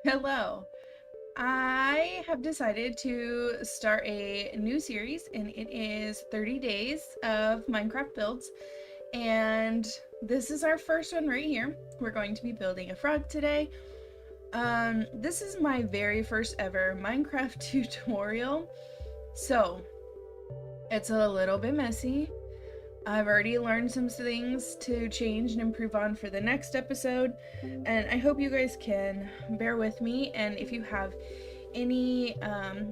Hello. I have decided to start a new series, and it is 30 days of Minecraft builds. And this is our first one right here. We're going to be building a frog today. This is my very first ever Minecraft tutorial, so it's a little bit messy. I've already learned some things to change and improve on for the next episode, and I hope you guys can bear with me. And if you have any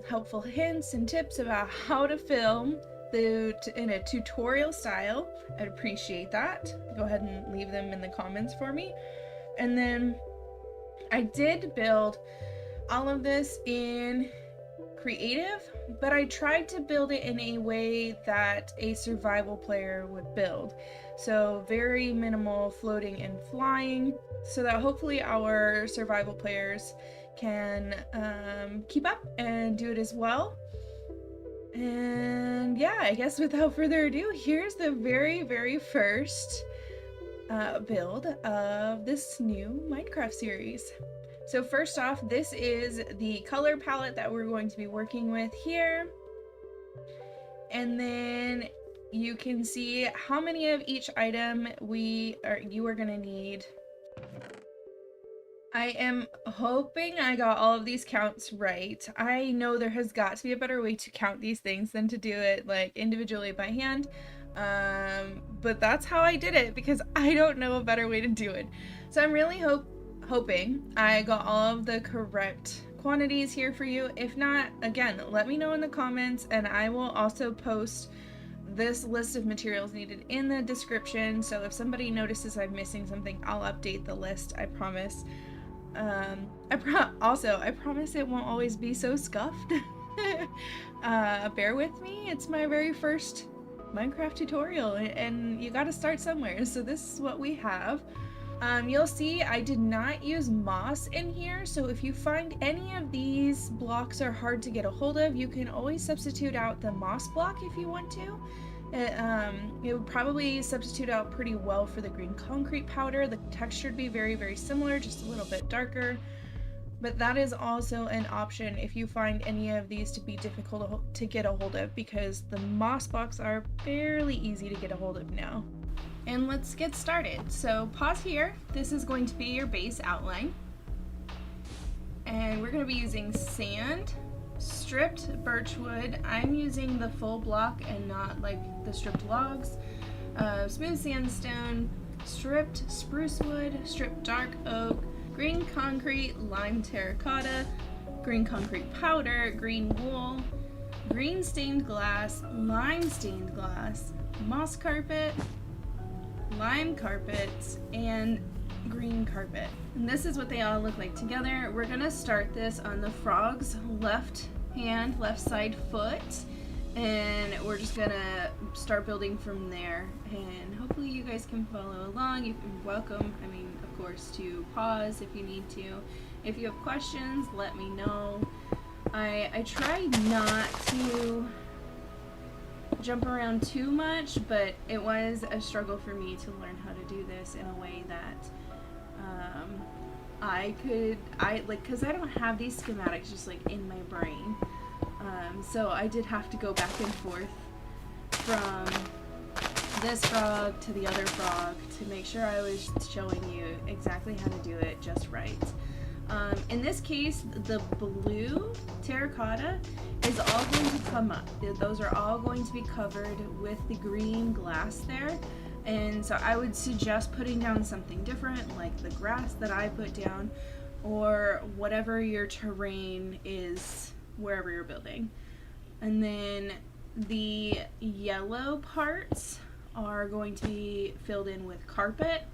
helpful hints and tips about how to film in a tutorial style, I'd appreciate that. Go ahead and leave them in the comments for me. And then I did build all of this in creative, but I tried to build it in a way that a survival player would build. So very minimal floating and flying, so that hopefully our survival players can keep up and do it as well. And yeah, I guess without further ado, here's the very first build of this new Minecraft series. So first off, this is the color palette that we're going to be working with here. And then you can see how many of each item you are gonna need. I am hoping I got all of these counts right. I know there has got to be a better way to count these things than to do it like individually by hand. But that's how I did it because I don't know a better way to do it. So I'm really hoping I got all of the correct quantities here for you. If not, again, let me know in the comments, and I will also post this list of materials needed in the description, so if somebody notices I'm missing something, I'll update the list, I promise. I promise it won't always be so scuffed. Bear with me, it's my very first Minecraft tutorial, and you gotta start somewhere, so this is what we have. You'll see I did not use moss in here, so if you find any of these blocks are hard to get a hold of, you can always substitute out the moss block if you want to. It would probably substitute out pretty well for the green concrete powder. The texture would be very similar, just a little bit darker. But that is also an option if you find any of these to be difficult to get a hold of, because the moss blocks are fairly easy to get a hold of now. And let's get started. So pause here. This is going to be your base outline. And we're going to be using sand, stripped birch wood. I'm using the full block and not like the stripped logs. Smooth sandstone, stripped spruce wood, stripped dark oak, green concrete, lime terracotta, green concrete powder, green wool, green stained glass, lime stained glass, moss carpet, lime carpets, and green carpet. And this is what they all look like together. We're gonna start this on the frog's left side foot, and we're just gonna start building from there, and hopefully you guys can follow along. You're welcome, I mean, of course, to pause if you need to. If you have questions, let me know. I try not to jump around too much, but it was a struggle for me to learn how to do this in a way that because I don't have these schematics just like in my brain, so I did have to go back and forth from this frog to the other frog to make sure I was showing you exactly how to do it just right. In this case, the blue terracotta is all going to come up. Those are all going to be covered with the green glass there. And so I would suggest putting down something different, like the grass that I put down, or whatever your terrain is wherever you're building. And then the yellow parts are going to be filled in with carpet,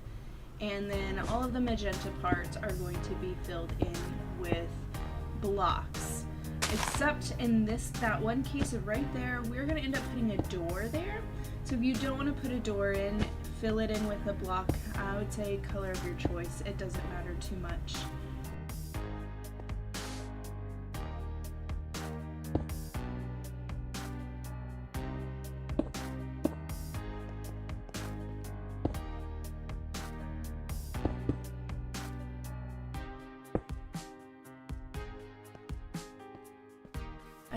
and then all of the magenta parts are going to be filled in with blocks. Except in that one case right there, we're going to end up putting a door there. So if you don't want to put a door in, fill it in with a block. I would say color of your choice. It doesn't matter too much.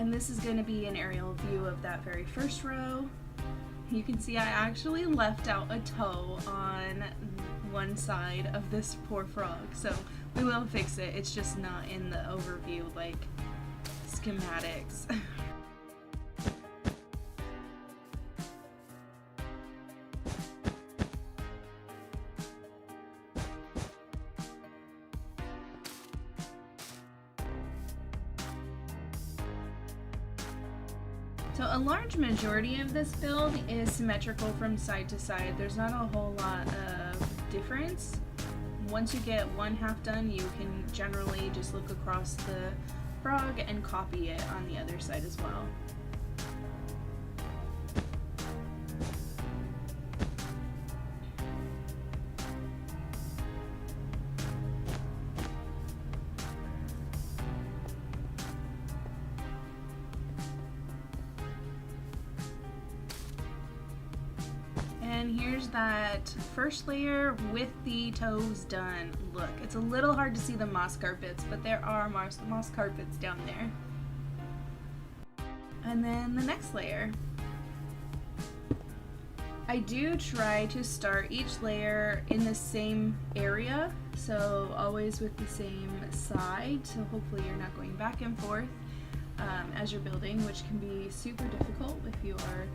And this is going to be an aerial view of that very first row. You can see I actually left out a toe on one side of this poor frog, so we will fix it. It's just not in the overview like schematics. So a large majority of this build is symmetrical from side to side. There's not a whole lot of difference. Once you get one half done, you can generally just look across the frog and copy it on the other side as well. And here's that first layer with the toes done. Look, it's a little hard to see the moss carpets, but there are moss carpets down there. And then the next layer. I do try to start each layer in the same area, so always with the same side, so hopefully you're not going back and forth as you're building, which can be super difficult if you are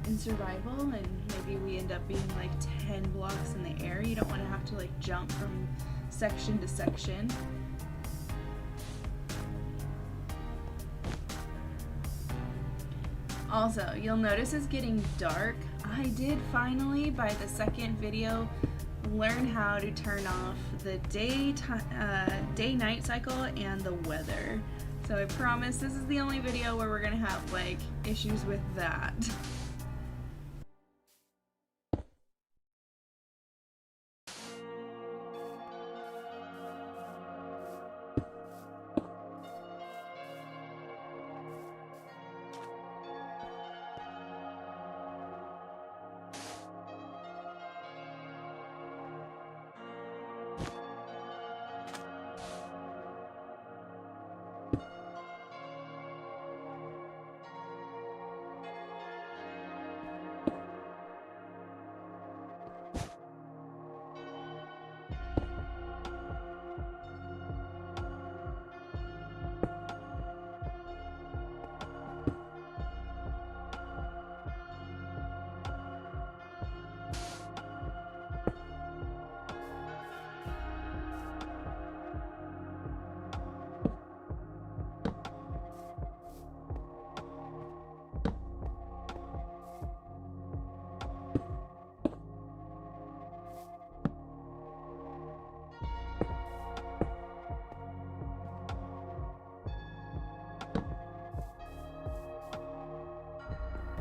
in survival and maybe we end up being like 10 blocks in the air. You don't want to have to like jump from section to section. Also, you'll notice it's getting dark. I did finally, by the second video, learn how to turn off the day-night cycle and the weather. So I promise this is the only video where we're gonna have like issues with that.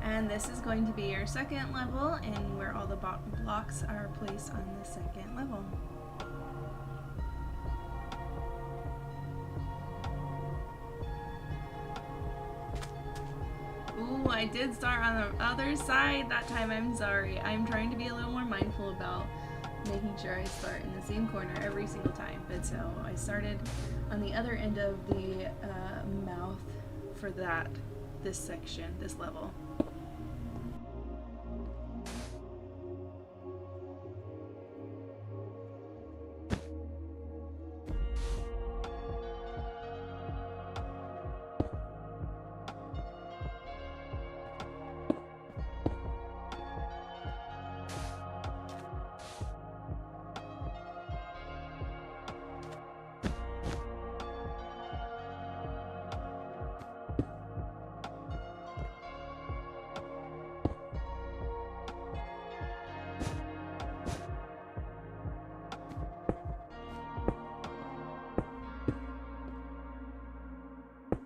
And this is going to be your second level, and where all the blocks are placed on the second level. Ooh, I did start on the other side that time. I'm sorry. I'm trying to be a little more mindful about making sure I start in the same corner every single time. But so I started on the other end of the mouth for this section, this level.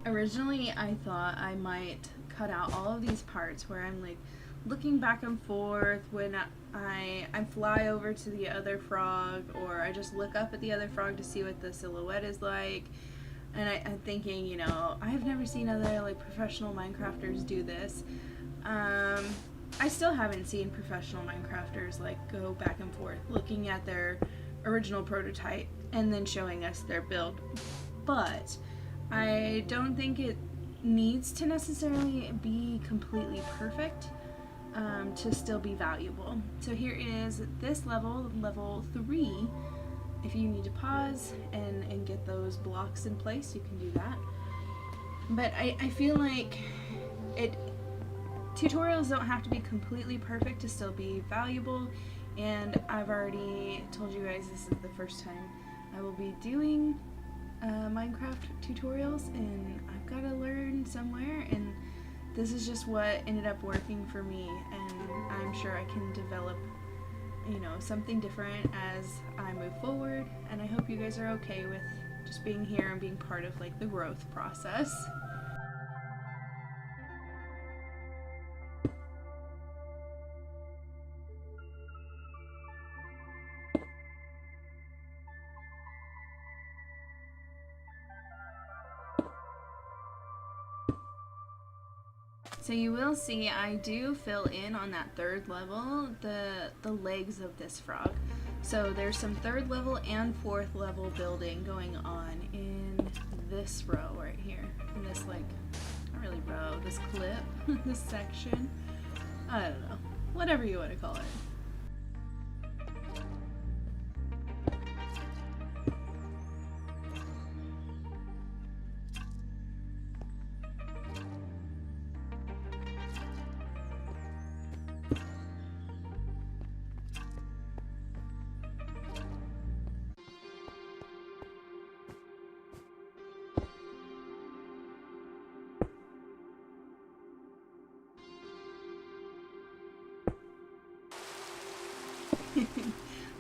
Originally, I thought I might cut out all of these parts where I'm like looking back and forth when I fly over to the other frog, or I just look up at the other frog to see what the silhouette is like. And I'm thinking, you know, I've never seen other like professional Minecrafters do this. I still haven't seen professional Minecrafters like go back and forth looking at their original prototype and then showing us their build. But I don't think it needs to necessarily be completely perfect to still be valuable. So here is this level, level 3. If you need to pause and get those blocks in place, you can do that. But I feel like tutorials don't have to be completely perfect to still be valuable, and I've already told you guys this is the first time I will be doing Minecraft tutorials, and I've got to learn somewhere, and this is just what ended up working for me, and I'm sure I can develop, you know, something different as I move forward, and I hope you guys are okay with just being here and being part of like the growth process. So you will see I do fill in on that 3rd level the legs of this frog. So there's some 3rd level and 4th level building going on in this row right here. In this, like, not really row, this clip, this section. I don't know. Whatever you want to call it.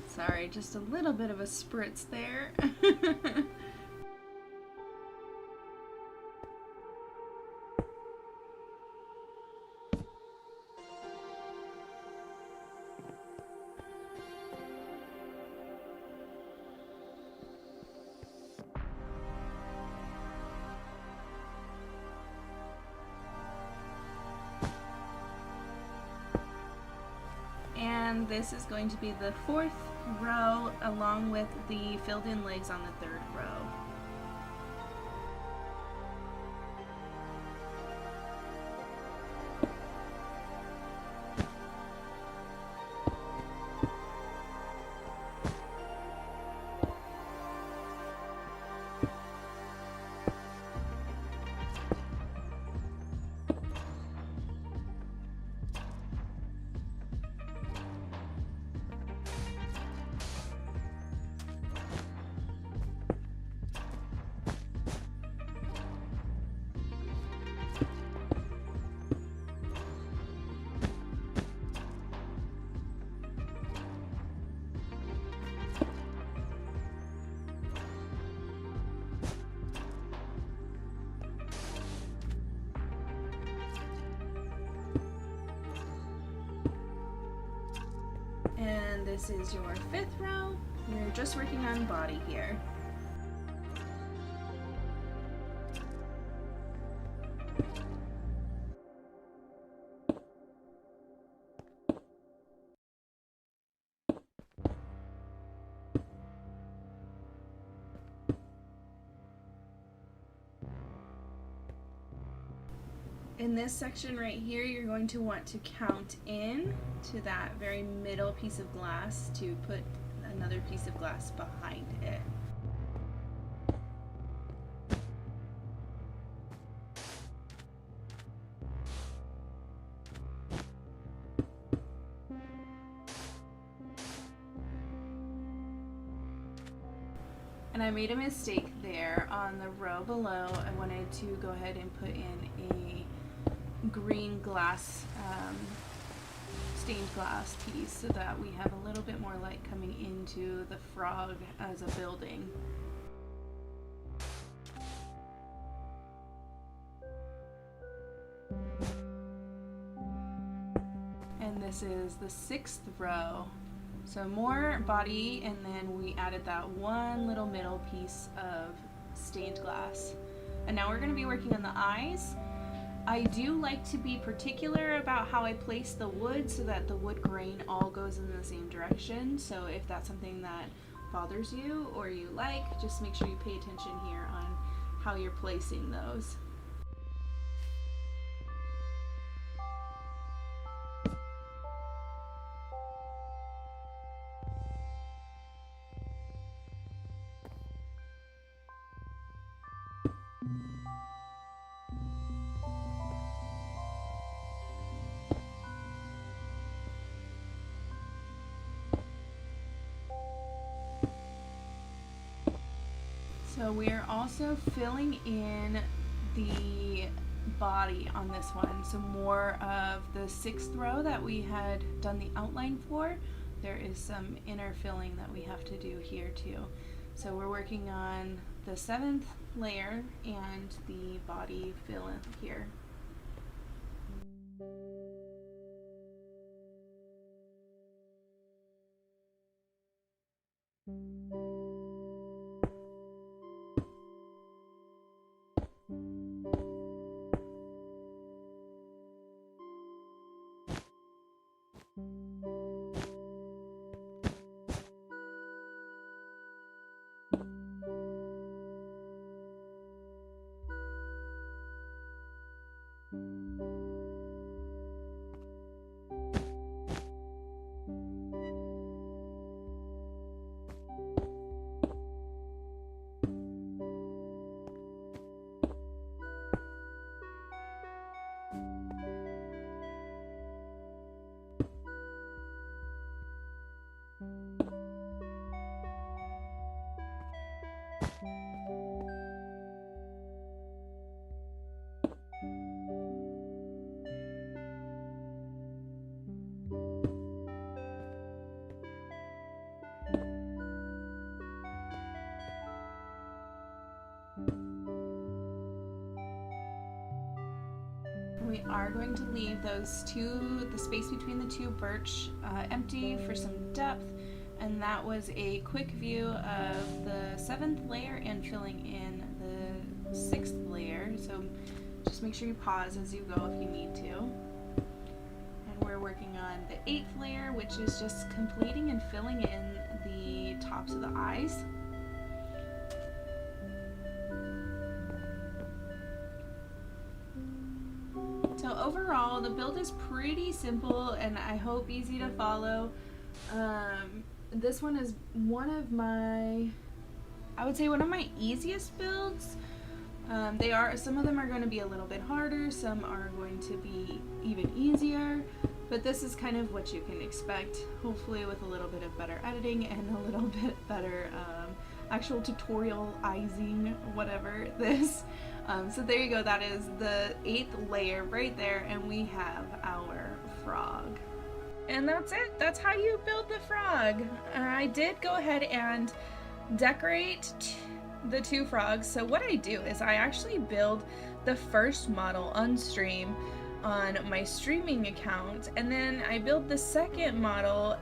Sorry, just a little bit of a spritz there. And this is going to be the 4th row along with the filled in legs on the 3rd row. And this is your 5th row. We're just working on body here. In this section right here, you're going to want to count in to that very middle piece of glass to put another piece of glass behind it. And I made a mistake there on the row below. I wanted to go ahead and put in a green glass, stained glass piece so that we have a little bit more light coming into the frog as a building. And this is the 6th row. So more body, and then we added that one little middle piece of stained glass. And now we're going to be working on the eyes. I do like to be particular about how I place the wood so that the wood grain all goes in the same direction. So if that's something that bothers you or you like, just make sure you pay attention here on how you're placing those. So we're also filling in the body on this one. So more of the 6th row that we had done the outline for, there is some inner filling that we have to do here too. So we're working on the 7th layer and the body fill in here. We are going to leave the space between the 2 birch empty for some depth, and that was a quick view of the 7th layer and filling in the 6th layer. So just make sure you pause as you go if you need to. And we're working on the 8th layer, which is just completing and filling in the tops of the eyes. So overall, the build is pretty simple and I hope easy to follow. This one is one of my easiest builds. Some of them are going to be a little bit harder, some are going to be even easier, but this is kind of what you can expect, hopefully with a little bit of better editing and a little bit better actual tutorializing whatever this. So there you go, that is the 8th layer right there, and we have our frog. And that's it, that's how you build the frog. I did go ahead and decorate the 2 frogs. So what I do is I actually build the first model on stream on my streaming account, and then I build the second model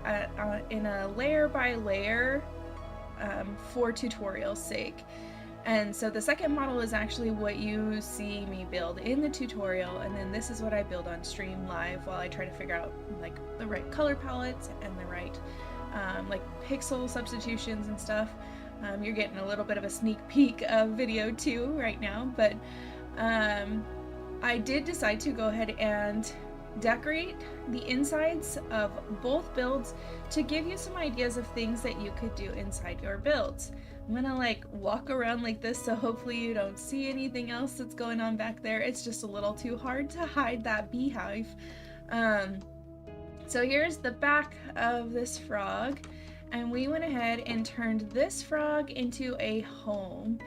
in a layer by layer for tutorial's sake. And so the second model is actually what you see me build in the tutorial, and then this is what I build on stream live while I try to figure out like the right color palettes and the right like pixel substitutions and stuff. You're getting a little bit of a sneak peek of video 2 right now, but I did decide to go ahead and decorate the insides of both builds to give you some ideas of things that you could do inside your builds. I'm gonna like walk around like this, so hopefully you don't see anything else that's going on back there. It's just a little too hard to hide that beehive. So here's the back of this frog, and we went ahead and turned this frog into a home.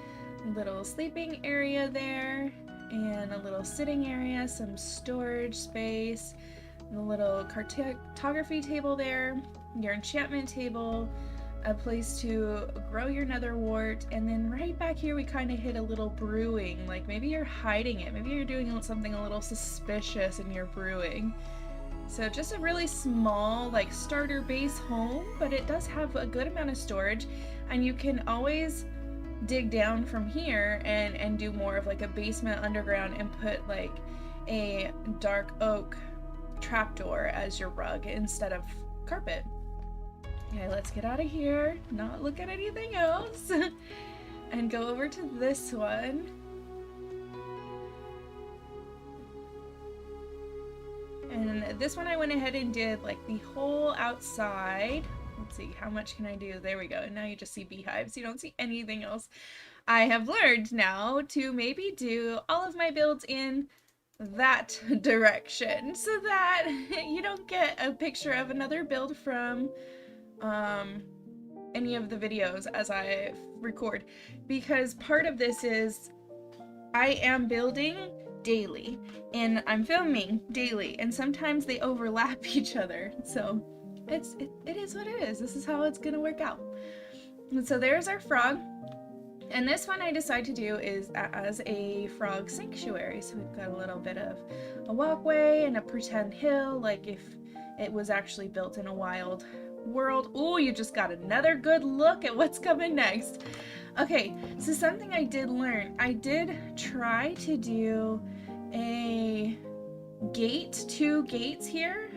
A little sleeping area there, and a little sitting area, some storage space, a little cartography table there, your enchantment table, a place to grow your nether wart, and then right back here we kind of hit a little brewing, like maybe you're hiding it, maybe you're doing something a little suspicious in your brewing. So just a really small like starter base home, but it does have a good amount of storage, and you can always dig down from here and do more of like a basement underground and put like a dark oak trapdoor as your rug instead of carpet. Okay, let's get out of here, not look at anything else, and go over to this one. And this one I went ahead and did like the whole outside. Let's see, how much can I do? There we go. And now you just see beehives. You don't see anything else. I have learned now to maybe do all of my builds in that direction so that you don't get a picture of another build from any of the videos as I record, because part of this is I am building daily and I'm filming daily, and sometimes they overlap each other, so it is what it is. This is how it's gonna work out. And so there's our frog, and this one I decided to do is as a frog sanctuary. So we've got a little bit of a walkway and a pretend hill, like if it was actually built in a wild world. Oh, you just got another good look at what's coming next. Okay, so something I did learn. I did try to do a gate, 2 gates here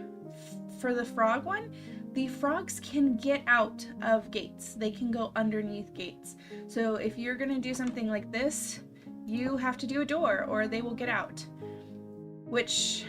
for the frog one. The frogs can get out of gates. They can go underneath gates. So if you're gonna do something like this, you have to do a door or they will get out. Which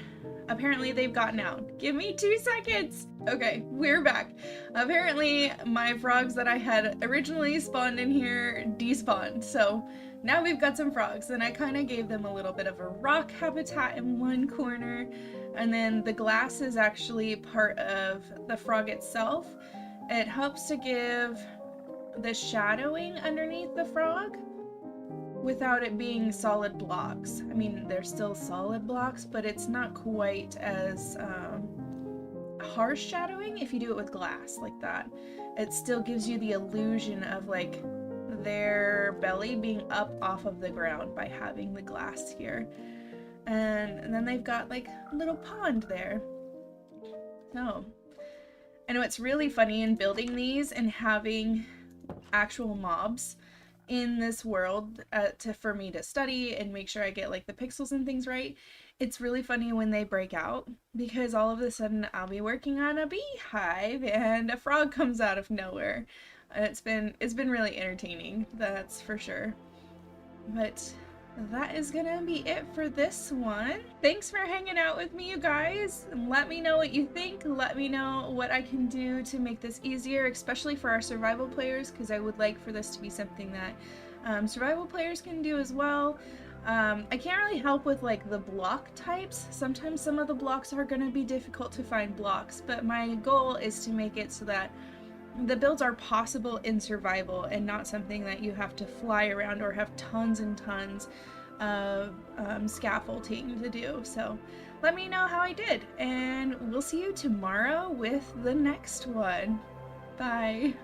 apparently they've gotten out. Give me 2 seconds. Okay, we're back. Apparently my frogs that I had originally spawned in here despawned. So now we've got some frogs, and I kind of gave them a little bit of a rock habitat in one corner, and then the glass is actually part of the frog itself. It helps to give the shadowing underneath the frog without it being solid blocks. I mean, they're still solid blocks, but it's not quite as harsh shadowing if you do it with glass like that. It still gives you the illusion of like their belly being up off of the ground by having the glass here. And then they've got like a little pond there. So, and what's really funny in building these and having actual mobs in this world for me to study and make sure I get like the pixels and things right, it's really funny when they break out, because all of a sudden I'll be working on a beehive and a frog comes out of nowhere. It's been really entertaining, that's for sure. But that is gonna be it for this one. Thanks for hanging out with me, you guys. Let me know what you think. Let me know what I can do to make this easier, especially for our survival players, because I would like for this to be something that survival players can do as well. I can't really help with like the block types. Sometimes some of the blocks are going to be difficult to find blocks, but my goal is to make it so that the builds are possible in survival and not something that you have to fly around or have tons and tons of scaffolding to do. So let me know how I did, and we'll see you tomorrow with the next one. Bye.